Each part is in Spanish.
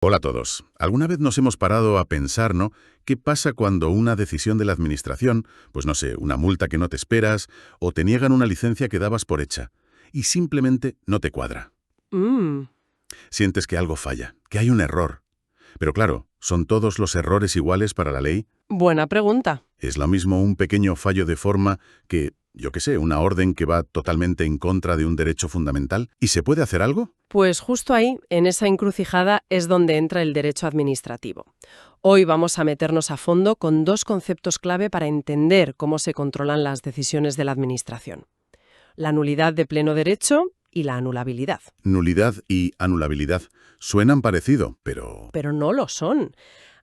Hola a todos. ¿Alguna vez nos hemos parado a pensar, ¿no? ¿Qué pasa cuando una decisión de la administración, pues no sé, una multa que no te esperas, o te niegan una licencia que dabas por hecha, y simplemente no te cuadra? Mm, Sientes que algo falla, que hay un error. Pero claro, ¿son todos los errores iguales para la ley? buena pregunta. ¿Es lo mismo un pequeño fallo de forma que, yo qué sé, una orden que va totalmente en contra de un derecho fundamental? ¿Y se puede hacer algo? Pues justo ahí, en esa encrucijada, es donde entra el derecho administrativo. Hoy vamos a meternos a fondo con dos conceptos clave para entender cómo se controlan las decisiones de la Administración: la nulidad de pleno derecho y la anulabilidad. Nulidad y anulabilidad suenan parecido, pero... Pero no lo son.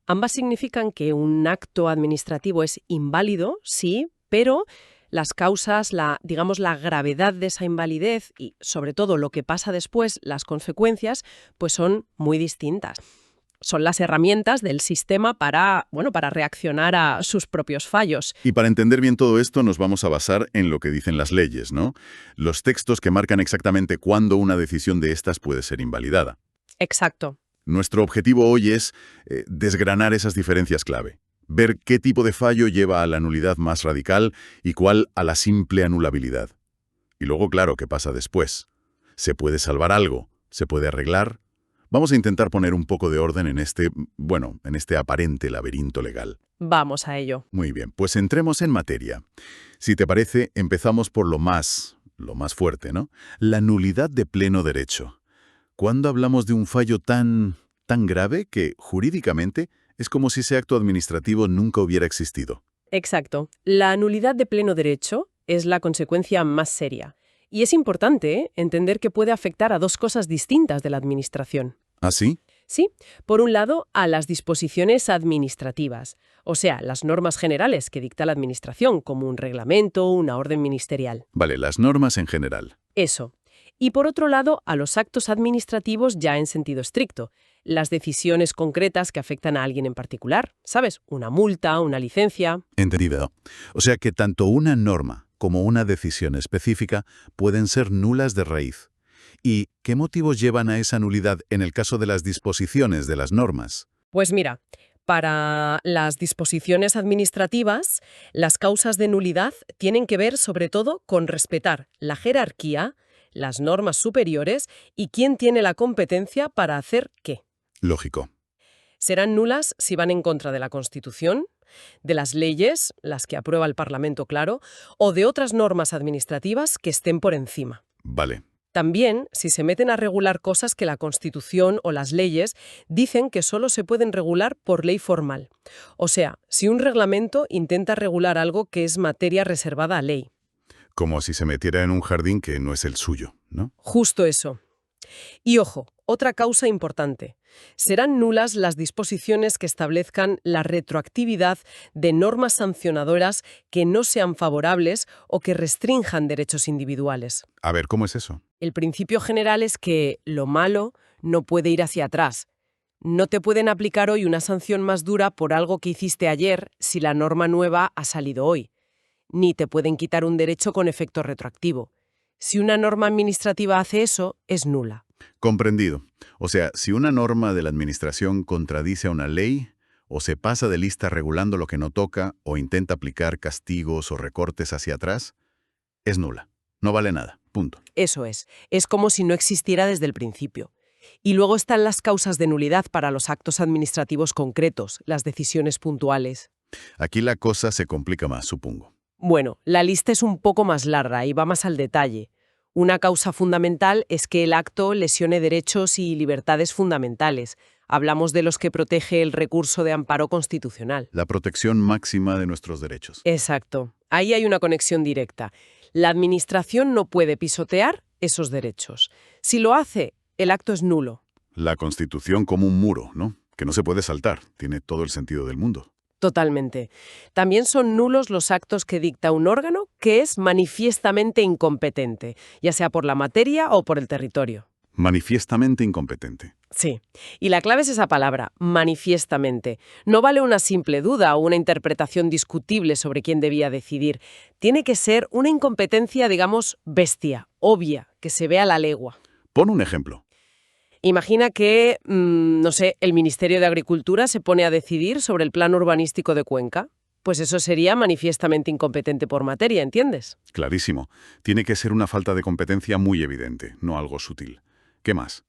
Ambas significan que un acto administrativo es inválido, sí, pero las causas, digamos, la gravedad de esa invalidez y, sobre todo, lo que pasa después, las consecuencias, pues son muy distintas. Son las herramientas del sistema para reaccionar a sus propios fallos. Y para entender bien todo esto nos vamos a basar en lo que dicen las leyes, ¿no? Los textos que marcan exactamente cuándo una decisión de estas puede ser invalidada. Exacto. Nuestro objetivo hoy es desgranar esas diferencias clave, ver qué tipo de fallo lleva a la nulidad más radical y cuál a la simple anulabilidad. Y luego, claro, ¿qué pasa después? ¿Se puede salvar algo? ¿Se puede arreglar? Vamos a intentar poner un poco de orden en este aparente laberinto legal. Vamos a ello. Muy bien, pues entremos en materia. Si te parece, empezamos por lo más fuerte, ¿no? La nulidad de pleno derecho. ¿Cuándo hablamos de un fallo tan grave que, jurídicamente, es como si ese acto administrativo nunca hubiera existido? Exacto. La nulidad de pleno derecho es la consecuencia más seria. Y es importante entender que puede afectar a dos cosas distintas de la Administración. ¿Ah, sí? Sí, por un lado, a las disposiciones administrativas, o sea, las normas generales que dicta la Administración, como un reglamento, una orden ministerial. Vale, las normas en general. Eso. Y por otro lado, a los actos administrativos ya en sentido estricto, las decisiones concretas que afectan a alguien en particular, ¿sabes? Una multa, una licencia. Entendido. O sea que tanto una norma como una decisión específica pueden ser nulas de raíz. ¿Y qué motivos llevan a esa nulidad en el caso de las disposiciones de las normas? Pues mira, para las disposiciones administrativas, las causas de nulidad tienen que ver sobre todo con respetar la jerarquía, las normas superiores y quién tiene la competencia para hacer qué. Lógico. Serán nulas si van en contra de la Constitución, de las leyes, las que aprueba el Parlamento, claro, o de otras normas administrativas que estén por encima. Vale. También si se meten a regular cosas que la Constitución o las leyes dicen que solo se pueden regular por ley formal. O sea, si un reglamento intenta regular algo que es materia reservada a ley. Como si se metiera en un jardín que no es el suyo, ¿no? Justo eso. Y ojo, otra causa importante. Serán nulas las disposiciones que establezcan la retroactividad de normas sancionadoras que no sean favorables o que restrinjan derechos individuales. A ver, ¿cómo es eso? El principio general es que lo malo no puede ir hacia atrás. No te pueden aplicar hoy una sanción más dura por algo que hiciste ayer si la norma nueva ha salido hoy. Ni te pueden quitar un derecho con efecto retroactivo. Si una norma administrativa hace eso, es nula. Comprendido. O sea, si una norma de la administración contradice a una ley, o se pasa de lista regulando lo que no toca, o intenta aplicar castigos o recortes hacia atrás, es nula. No vale nada. Punto. Eso es. Es como si no existiera desde el principio. Y luego están las causas de nulidad para los actos administrativos concretos, las decisiones puntuales. Aquí la cosa se complica más, supongo. Bueno, la lista es un poco más larga y va más al detalle. Una causa fundamental es que el acto lesione derechos y libertades fundamentales. Hablamos de los que protege el recurso de amparo constitucional. La protección máxima de nuestros derechos. Exacto. Ahí hay una conexión directa. La Administración no puede pisotear esos derechos. Si lo hace, el acto es nulo. La Constitución como un muro, ¿no? Que no se puede saltar. Tiene todo el sentido del mundo. Totalmente. También son nulos los actos que dicta un órgano que es manifiestamente incompetente, ya sea por la materia o por el territorio. Manifiestamente incompetente. Sí. Y la clave es esa palabra, manifiestamente. No vale una simple duda o una interpretación discutible sobre quién debía decidir. Tiene que ser una incompetencia, digamos, bestia, obvia, que se vea a la legua. Pon un ejemplo. Imagina que, no sé, el Ministerio de Agricultura se pone a decidir sobre el plan urbanístico de Cuenca. Pues eso sería manifiestamente incompetente por materia, ¿entiendes? Clarísimo. Tiene que ser una falta de competencia muy evidente, no algo sutil. ¿Qué más?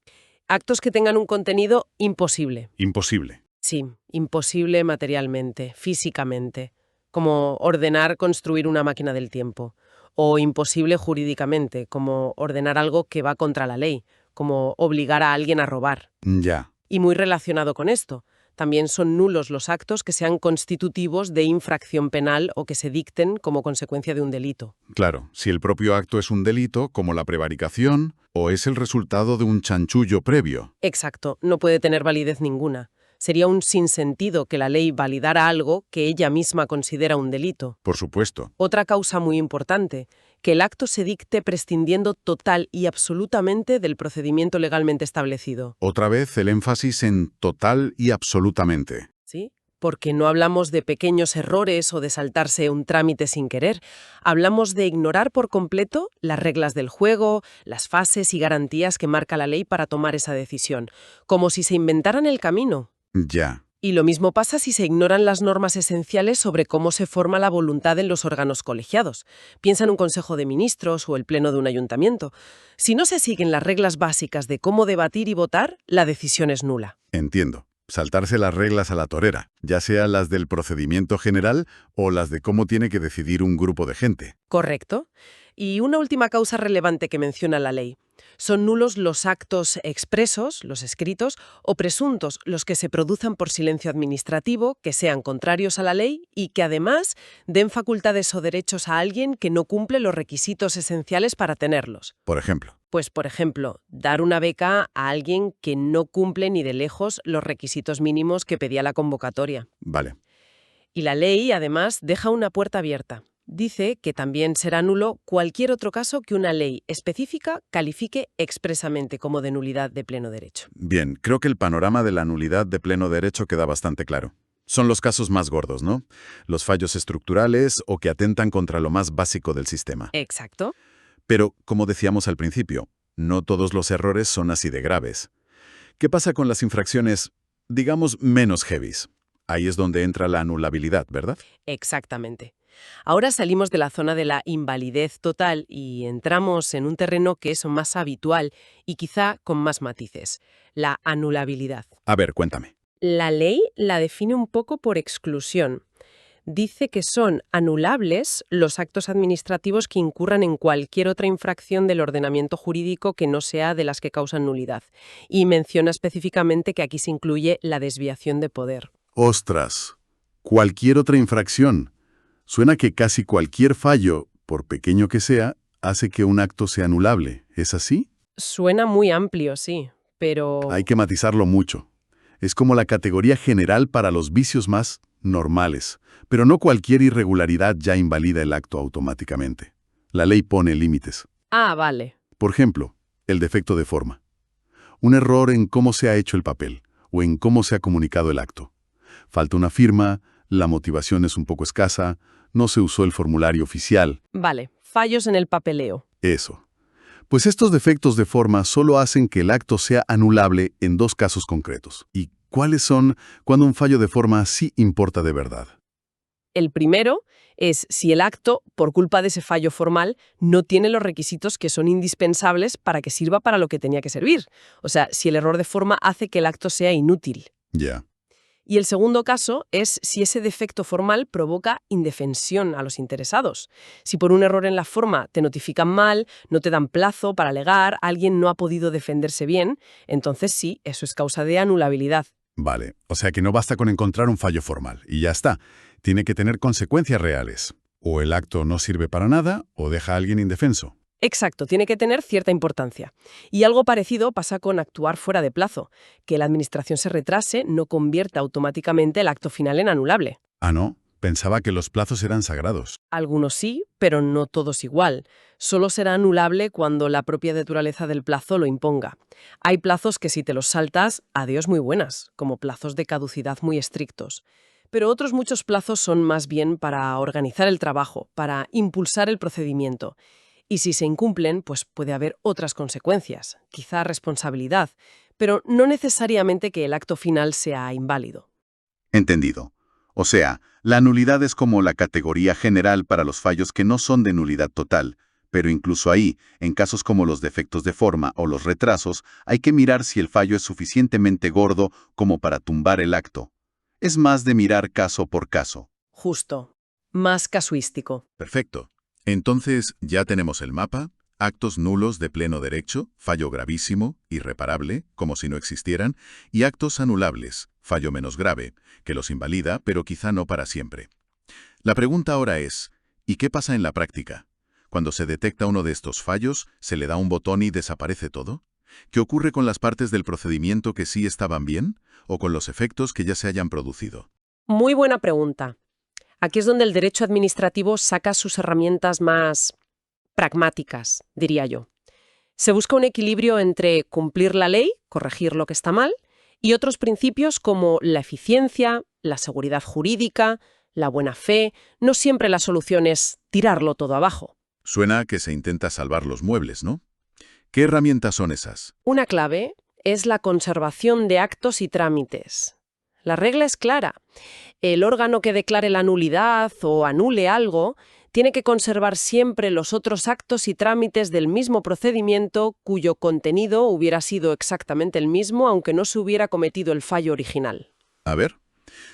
Actos que tengan un contenido imposible. Imposible. Sí, imposible materialmente, físicamente, como ordenar construir una máquina del tiempo, o imposible jurídicamente, como ordenar algo que va contra la ley, como obligar a alguien a robar. Ya. Y muy relacionado con esto, también son nulos los actos que sean constitutivos de infracción penal o que se dicten como consecuencia de un delito. Claro, si el propio acto es un delito, como la prevaricación, o es el resultado de un chanchullo previo. Exacto, no puede tener validez ninguna. Sería un sinsentido que la ley validara algo que ella misma considera un delito. Por supuesto. Otra causa muy importante, que el acto se dicte prescindiendo total y absolutamente del procedimiento legalmente establecido. Otra vez el énfasis en total y absolutamente. ¿Sí? Porque no hablamos de pequeños errores o de saltarse un trámite sin querer. Hablamos de ignorar por completo las reglas del juego, las fases y garantías que marca la ley para tomar esa decisión, como si se inventaran el camino. Ya. Y lo mismo pasa si se ignoran las normas esenciales sobre cómo se forma la voluntad en los órganos colegiados. Piensa en un consejo de ministros o el pleno de un ayuntamiento. Si no se siguen las reglas básicas de cómo debatir y votar, la decisión es nula. Entiendo. Saltarse las reglas a la torera, ya sea las del procedimiento general o las de cómo tiene que decidir un grupo de gente. ¿Correcto? Y una última causa relevante que menciona la ley. Son nulos los actos expresos, los escritos, o presuntos, los que se produzcan por silencio administrativo, que sean contrarios a la ley y que además den facultades o derechos a alguien que no cumple los requisitos esenciales para tenerlos. Por ejemplo. Pues, por ejemplo, dar una beca a alguien que no cumple ni de lejos los requisitos mínimos que pedía la convocatoria. Vale. Y la ley, además, deja una puerta abierta. Dice que también será nulo cualquier otro caso que una ley específica califique expresamente como de nulidad de pleno derecho. Bien, creo que el panorama de la nulidad de pleno derecho queda bastante claro. Son los casos más gordos, ¿no? Los fallos estructurales o que atentan contra lo más básico del sistema. Exacto. Pero, como decíamos al principio, no todos los errores son así de graves. ¿Qué pasa con las infracciones, digamos, menos heavies? Ahí es donde entra la anulabilidad, ¿verdad? Exactamente. Ahora salimos de la zona de la invalidez total y entramos en un terreno que es más habitual y quizá con más matices, la anulabilidad. A ver, cuéntame. La ley la define un poco por exclusión. Dice que son anulables los actos administrativos que incurran en cualquier otra infracción del ordenamiento jurídico que no sea de las que causan nulidad. Y menciona específicamente que aquí se incluye la desviación de poder. ¡Ostras! Cualquier otra infracción. Suena que casi cualquier fallo, por pequeño que sea, hace que un acto sea anulable. ¿Es así? Suena muy amplio, sí, pero... Hay que matizarlo mucho. Es como la categoría general para los vicios más normales, pero no cualquier irregularidad ya invalida el acto automáticamente. La ley pone límites. Ah, vale. Por ejemplo, el defecto de forma. Un error en cómo se ha hecho el papel o en cómo se ha comunicado el acto. Falta una firma, la motivación es un poco escasa, no se usó el formulario oficial. Vale, fallos en el papeleo. Eso. Pues estos defectos de forma solo hacen que el acto sea anulable en dos casos concretos. ¿Y cuáles son cuando un fallo de forma sí importa de verdad? El primero es si el acto, por culpa de ese fallo formal, no tiene los requisitos que son indispensables para que sirva para lo que tenía que servir. O sea, si el error de forma hace que el acto sea inútil. Ya. Y el segundo caso es si ese defecto formal provoca indefensión a los interesados. Si por un error en la forma te notifican mal, no te dan plazo para alegar, alguien no ha podido defenderse bien, entonces sí, eso es causa de anulabilidad. Vale, o sea que no basta con encontrar un fallo formal y ya está. Tiene que tener consecuencias reales. O el acto no sirve para nada o deja a alguien indefenso. Exacto, tiene que tener cierta importancia. Y algo parecido pasa con actuar fuera de plazo. Que la administración se retrase no convierta automáticamente el acto final en anulable. Ah, no. Pensaba que los plazos eran sagrados. Algunos sí, pero no todos igual. Solo será anulable cuando la propia naturaleza del plazo lo imponga. Hay plazos que si te los saltas, adiós muy buenas, como plazos de caducidad muy estrictos. Pero otros muchos plazos son más bien para organizar el trabajo, para impulsar el procedimiento. Y si se incumplen, pues puede haber otras consecuencias, quizá responsabilidad, pero no necesariamente que el acto final sea inválido. Entendido. O sea, la nulidad es como la categoría general para los fallos que no son de nulidad total, pero incluso ahí, en casos como los defectos de forma o los retrasos, hay que mirar si el fallo es suficientemente gordo como para tumbar el acto. Es más de mirar caso por caso. Justo. Más casuístico. Perfecto. Entonces, ya tenemos el mapa, actos nulos de pleno derecho, fallo gravísimo, irreparable, como si no existieran, y actos anulables, fallo menos grave, que los invalida, pero quizá no para siempre. La pregunta ahora es, ¿y qué pasa en la práctica? Cuando se detecta uno de estos fallos, ¿se le da un botón y desaparece todo? ¿Qué ocurre con las partes del procedimiento que sí estaban bien o con los efectos que ya se hayan producido? Muy buena pregunta. Aquí es donde el derecho administrativo saca sus herramientas más pragmáticas, diría yo. Se busca un equilibrio entre cumplir la ley, corregir lo que está mal, y otros principios como la eficiencia, la seguridad jurídica, la buena fe. No siempre la solución es tirarlo todo abajo. Suena que se intenta salvar los muebles, ¿no? ¿Qué herramientas son esas? Una clave es la conservación de actos y trámites. La regla es clara. El órgano que declare la nulidad o anule algo tiene que conservar siempre los otros actos y trámites del mismo procedimiento cuyo contenido hubiera sido exactamente el mismo aunque no se hubiera cometido el fallo original. A ver,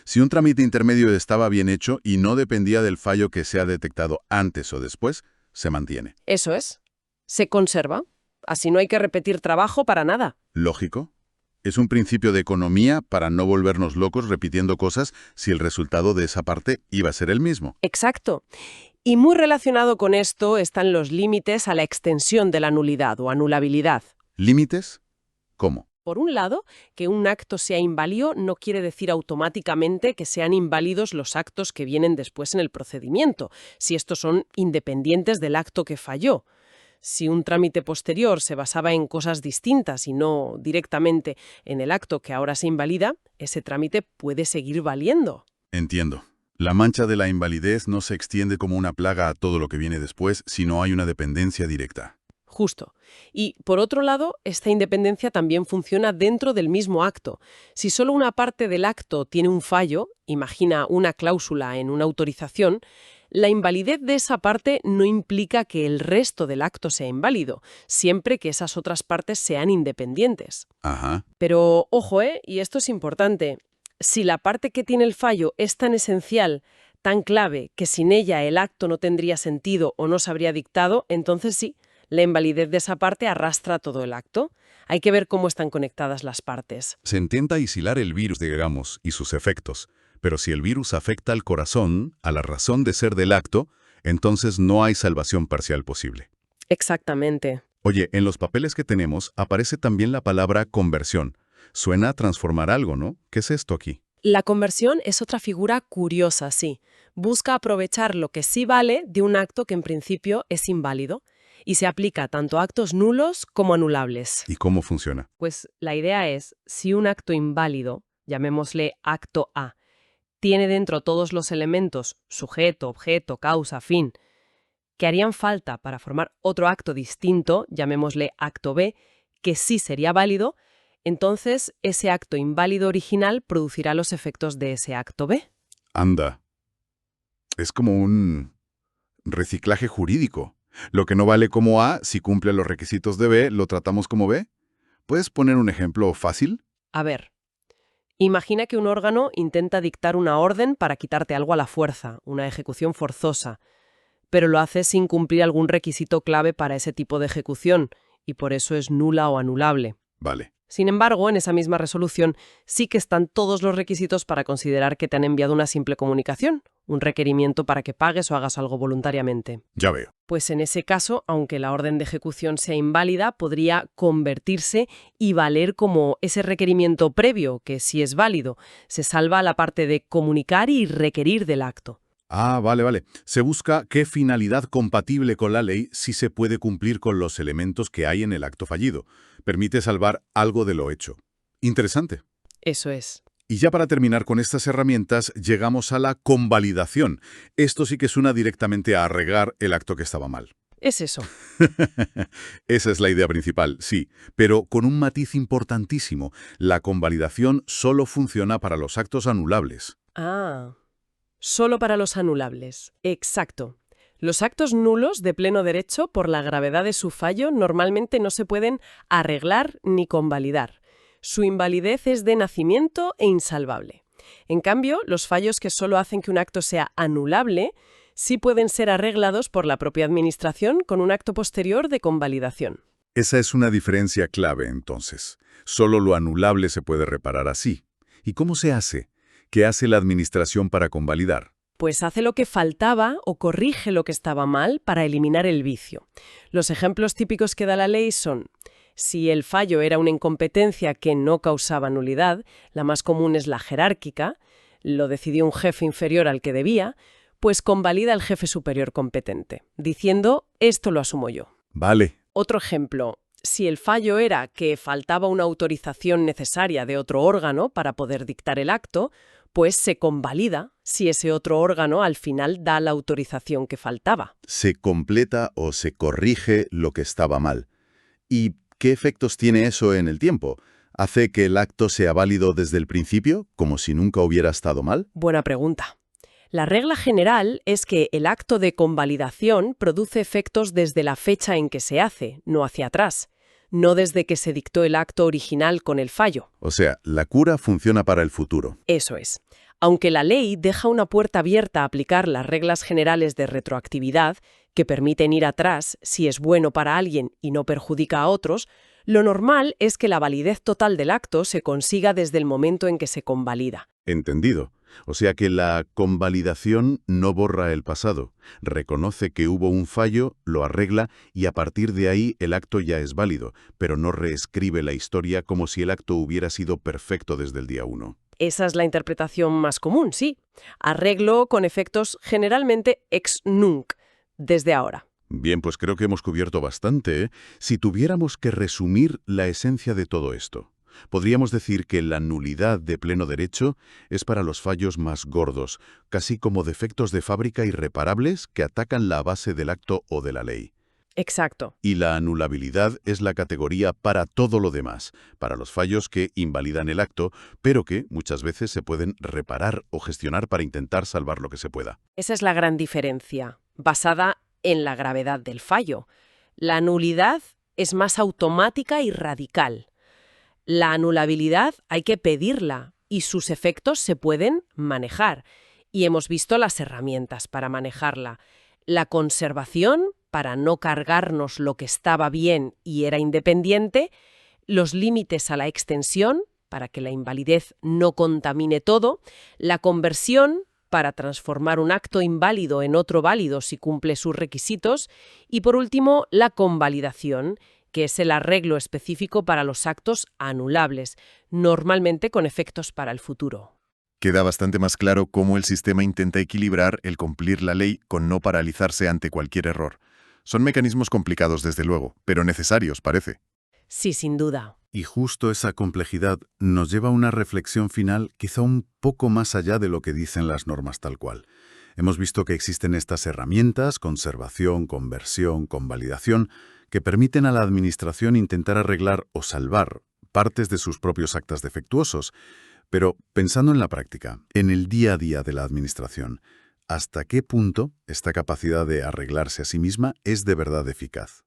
si un trámite intermedio estaba bien hecho y no dependía del fallo que se ha detectado antes o después, se mantiene. Eso es. Se conserva. Así no hay que repetir trabajo para nada. Lógico. Es un principio de economía para no volvernos locos repitiendo cosas si el resultado de esa parte iba a ser el mismo. Exacto. Y muy relacionado con esto están los límites a la extensión de la nulidad o anulabilidad. ¿Límites? ¿Cómo? Por un lado, que un acto sea inválido no quiere decir automáticamente que sean inválidos los actos que vienen después en el procedimiento, si estos son independientes del acto que falló. Si un trámite posterior se basaba en cosas distintas y no directamente en el acto que ahora se invalida, ese trámite puede seguir valiendo. Entiendo. La mancha de la invalidez no se extiende como una plaga a todo lo que viene después si no hay una dependencia directa. Justo. Y, por otro lado, esta independencia también funciona dentro del mismo acto. Si solo una parte del acto tiene un fallo, imagina una cláusula en una autorización, la invalidez de esa parte no implica que el resto del acto sea inválido, siempre que esas otras partes sean independientes. Ajá. Pero, ojo, y esto es importante, si la parte que tiene el fallo es tan esencial, tan clave, que sin ella el acto no tendría sentido o no se habría dictado, entonces sí, la invalidez de esa parte arrastra todo el acto. Hay que ver cómo están conectadas las partes. Se intenta aislar el virus, digamos, y sus efectos. Pero si el virus afecta al corazón, a la razón de ser del acto, entonces no hay salvación parcial posible. Exactamente. Oye, en los papeles que tenemos aparece también la palabra conversión. Suena a transformar algo, ¿no? ¿Qué es esto aquí? La conversión es otra figura curiosa, sí. Busca aprovechar lo que sí vale de un acto que en principio es inválido y se aplica tanto a actos nulos como anulables. ¿Y cómo funciona? Pues la idea es, si un acto inválido, llamémosle acto A, tiene dentro todos los elementos, sujeto, objeto, causa, fin, que harían falta para formar otro acto distinto, llamémosle acto B, que sí sería válido, entonces ese acto inválido original producirá los efectos de ese acto B. Anda. Es como un reciclaje jurídico. Lo que no vale como A, si cumple los requisitos de B, lo tratamos como B. ¿Puedes poner un ejemplo fácil? A ver, imagina que un órgano intenta dictar una orden para quitarte algo a la fuerza, una ejecución forzosa, pero lo hace sin cumplir algún requisito clave para ese tipo de ejecución, y por eso es nula o anulable. Vale. Sin embargo, en esa misma resolución sí que están todos los requisitos para considerar que te han enviado una simple comunicación, un requerimiento para que pagues o hagas algo voluntariamente. Ya veo. Pues en ese caso, aunque la orden de ejecución sea inválida, podría convertirse y valer como ese requerimiento previo, que sí es válido. Se salva la parte de comunicar y requerir del acto. Ah, vale. Se busca qué finalidad compatible con la ley sí se puede cumplir con los elementos que hay en el acto fallido. Permite salvar algo de lo hecho. Interesante. Eso es. Y ya para terminar con estas herramientas, llegamos a la convalidación. Esto sí que suena directamente a arreglar el acto que estaba mal. Es eso. Esa es la idea principal, sí, pero con un matiz importantísimo. La convalidación solo funciona para los actos anulables. Ah, solo para los anulables. Exacto. Los actos nulos de pleno derecho, por la gravedad de su fallo, normalmente no se pueden arreglar ni convalidar. Su invalidez es de nacimiento e insalvable. En cambio, los fallos que solo hacen que un acto sea anulable sí pueden ser arreglados por la propia Administración con un acto posterior de convalidación. Esa es una diferencia clave, entonces. Solo lo anulable se puede reparar así. ¿Y cómo se hace? ¿Qué hace la Administración para convalidar? Pues hace lo que faltaba o corrige lo que estaba mal para eliminar el vicio. Los ejemplos típicos que da la ley son: si el fallo era una incompetencia que no causaba nulidad, la más común es la jerárquica, lo decidió un jefe inferior al que debía, pues convalida el jefe superior competente, diciendo: esto lo asumo yo. Vale. Otro ejemplo: si el fallo era que faltaba una autorización necesaria de otro órgano para poder dictar el acto, pues se convalida si ese otro órgano al final da la autorización que faltaba. Se completa o se corrige lo que estaba mal. ¿Y qué efectos tiene eso en el tiempo? ¿Hace que el acto sea válido desde el principio, como si nunca hubiera estado mal? Buena pregunta. La regla general es que el acto de convalidación produce efectos desde la fecha en que se hace, no hacia atrás, no desde que se dictó el acto original con el fallo. O sea, la cura funciona para el futuro. Eso es. Aunque la ley deja una puerta abierta a aplicar las reglas generales de retroactividad, que permiten ir atrás si es bueno para alguien y no perjudica a otros, lo normal es que la validez total del acto se consiga desde el momento en que se convalida. Entendido. O sea que la convalidación no borra el pasado. Reconoce que hubo un fallo, lo arregla y a partir de ahí el acto ya es válido, pero no reescribe la historia como si el acto hubiera sido perfecto desde el día 1. Esa es la interpretación más común, sí. Arreglo con efectos generalmente ex nunc, desde ahora. Bien, pues creo que hemos cubierto bastante, ¿eh? Si tuviéramos que resumir la esencia de todo esto, podríamos decir que la nulidad de pleno derecho es para los fallos más gordos, casi como defectos de fábrica irreparables que atacan la base del acto o de la ley. Exacto. Y la anulabilidad es la categoría para todo lo demás, para los fallos que invalidan el acto, pero que muchas veces se pueden reparar o gestionar para intentar salvar lo que se pueda. Esa es la gran diferencia, basada en la gravedad del fallo. La nulidad es más automática y radical. La anulabilidad hay que pedirla y sus efectos se pueden manejar. Y hemos visto las herramientas para manejarla. La conservación, para no cargarnos lo que estaba bien y era independiente, los límites a la extensión, para que la invalidez no contamine todo, la conversión, para transformar un acto inválido en otro válido si cumple sus requisitos, y por último, la convalidación, que es el arreglo específico para los actos anulables, normalmente con efectos para el futuro. Queda bastante más claro cómo el sistema intenta equilibrar el cumplir la ley con no paralizarse ante cualquier error. Son mecanismos complicados, desde luego, pero necesarios, parece. Sí, sin duda. Y justo esa complejidad nos lleva a una reflexión final quizá un poco más allá de lo que dicen las normas tal cual. Hemos visto que existen estas herramientas, conservación, conversión, convalidación, que permiten a la Administración intentar arreglar o salvar partes de sus propios actos defectuosos. Pero pensando en la práctica, en el día a día de la Administración, ¿hasta qué punto esta capacidad de arreglarse a sí misma es de verdad eficaz?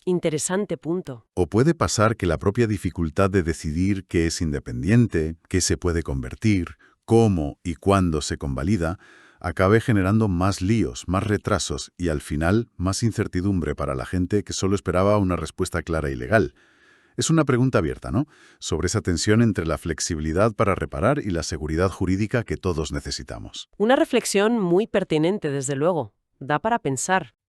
Interesante punto. ¿O puede pasar que la propia dificultad de decidir qué es independiente, qué se puede convertir, cómo y cuándo se convalida, acabe generando más líos, más retrasos y, al final, más incertidumbre para la gente que solo esperaba una respuesta clara y legal? Es una pregunta abierta, ¿no?, sobre esa tensión entre la flexibilidad para reparar y la seguridad jurídica que todos necesitamos. Una reflexión muy pertinente, desde luego. Da para pensar.